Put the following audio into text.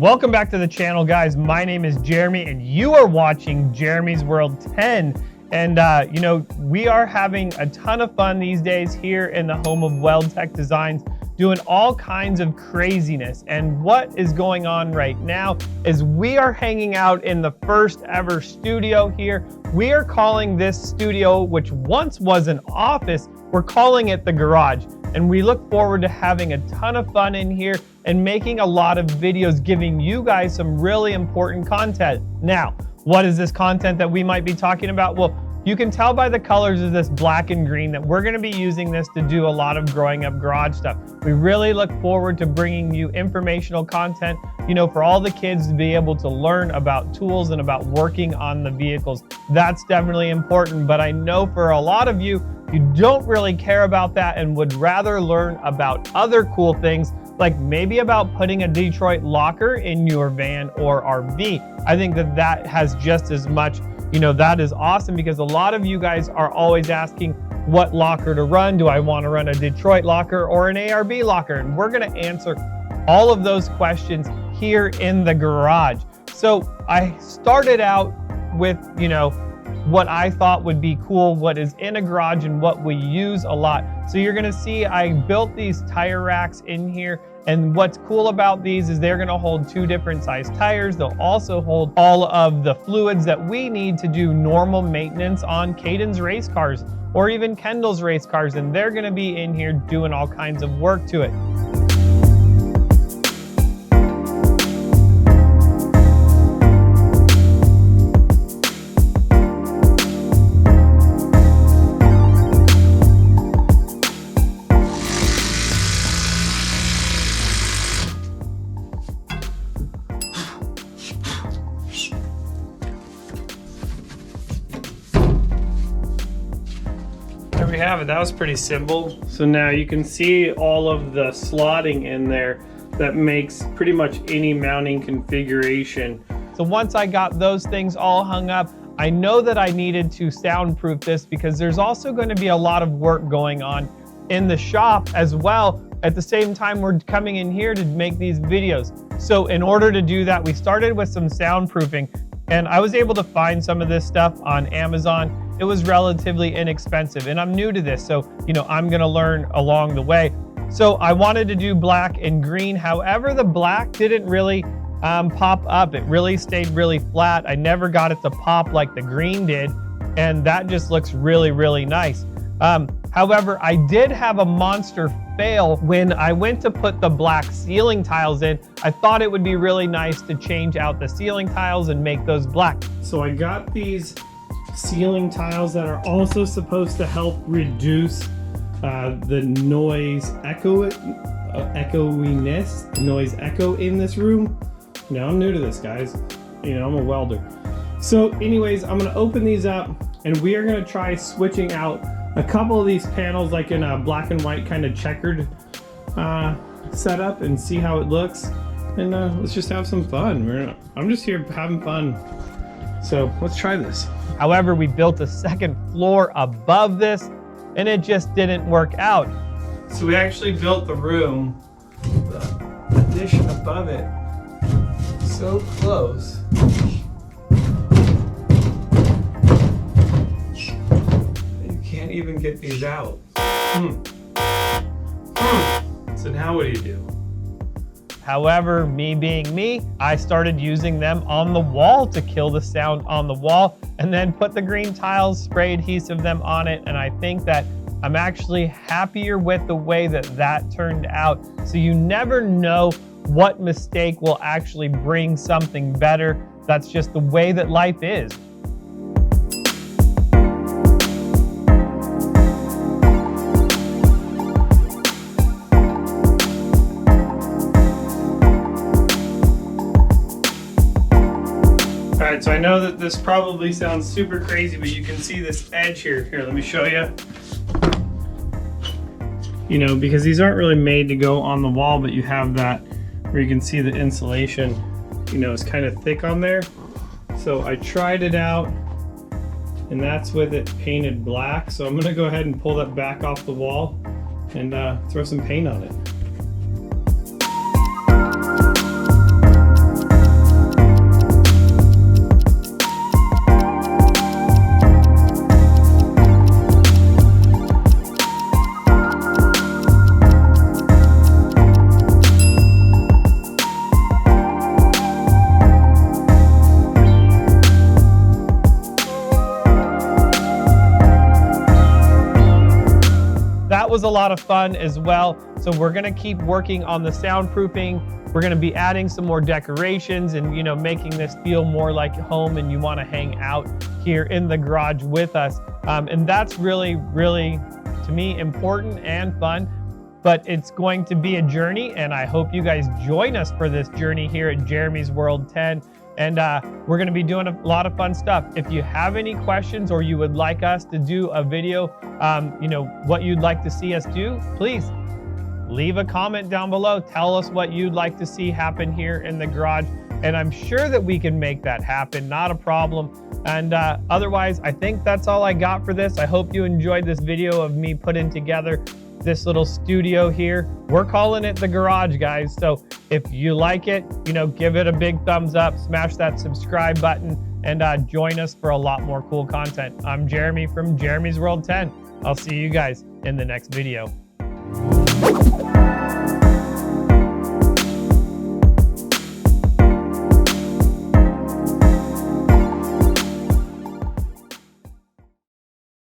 Welcome back to the channel, guys. My name is Jeremy and you are watching Jeremy's World 10. And we are having a ton of fun these days here in the home of Weld Tech Designs, doing all kinds of craziness. And what is going on right now is we are hanging out in the first ever studio here. We are calling this studio, which once was an office, we're calling it the garage. And we look forward to having a ton of fun in here and making a lot of videos giving you guys some really important content. Now, what is this content that we might be talking about? Well, you can tell by the colors of this black and green that we're gonna be using this to do a lot of growing up garage stuff. We really look forward to bringing you informational content, for all the kids to be able to learn about tools and about working on the vehicles. That's definitely important, but I know for a lot of you, you don't really care about that and would rather learn about other cool things, like maybe about putting a Detroit locker in your van or RV. I think that has just as much, that is awesome, because a lot of you guys are always asking what locker to run. Do I want to run a Detroit locker or an ARB locker? And we're going to answer all of those questions here in the garage. So I started out with, what I thought would be cool, what is in a garage and what we use a lot. So you're gonna see I built these tire racks in here, and what's cool about these is they're gonna hold 2 different size tires. They'll also hold all of the fluids that we need to do normal maintenance on Caden's race cars or even Kendall's race cars, and they're gonna be in here doing all kinds of work to it. There we have it. That was pretty simple. So now you can see all of the slotting in there that makes pretty much any mounting configuration. So once I got those things all hung up, I know that I needed to soundproof this, because there's also going to be a lot of work going on in the shop as well. At the same time, we're coming in here to make these videos. So in order to do that, we started with some soundproofing, and I was able to find some of this stuff on Amazon. It was relatively inexpensive, and I'm new to this, so I'm gonna learn along the way. So I wanted to do black and green. However, the black didn't really pop up. It really stayed really flat. I never got it to pop like the green did, and that just looks really, really nice. However, I did have a monster fail when I went to put the black ceiling tiles in. I thought it would be really nice to change out the ceiling tiles and make those black. So I got these ceiling tiles that are also supposed to help reduce the noise noise echo in this room. Now, I'm new to this, guys. I'm a welder. So anyways, I'm gonna open these up and we are gonna try switching out a couple of these panels, like in a black and white kind of checkered setup, and see how it looks. And let's just have some fun. I'm just here having fun. So let's try this. However, we built a second floor above this and it just didn't work out. So we actually built the room, the addition above it, so close. You can't even get these out. So now what do? However, me being me, I started using them on the wall to kill the sound on the wall, and then put the green tiles, spray adhesive them on it, and I think that I'm actually happier with the way that turned out. So you never know what mistake will actually bring something better. That's just the way that life is. Alright, so I know that this probably sounds super crazy, but you can see this edge here. Here, let me show you. Because these aren't really made to go on the wall, but you have that where you can see the insulation, is kind of thick on there. So I tried it out, and that's with it painted black. So I'm gonna go ahead and pull that back off the wall and throw some paint on it. was a lot of fun as well. So we're gonna keep working on the soundproofing. We're gonna be adding some more decorations and, you know, making this feel more like home and you wanna hang out here in the garage with us. And that's really, really, to me, important and fun. But it's going to be a journey, and I hope you guys join us for this journey here at Jeremy's World 10. And we're going to be doing a lot of fun stuff. If you have any questions or you would like us to do a video, you know, what you'd like to see us do, please leave a comment down below. Tell us what you'd like to see happen here in the garage, and I'm sure that we can make that happen. Not a problem. And otherwise, I think that's all I got for this. I hope you enjoyed this video of me putting together this little studio here. We're calling it the garage, guys. So if you like it, you know, give it a big thumbs up, smash that subscribe button, and join us for a lot more cool content. I'm Jeremy from Jeremy's World 10. I'll see you guys in the next video.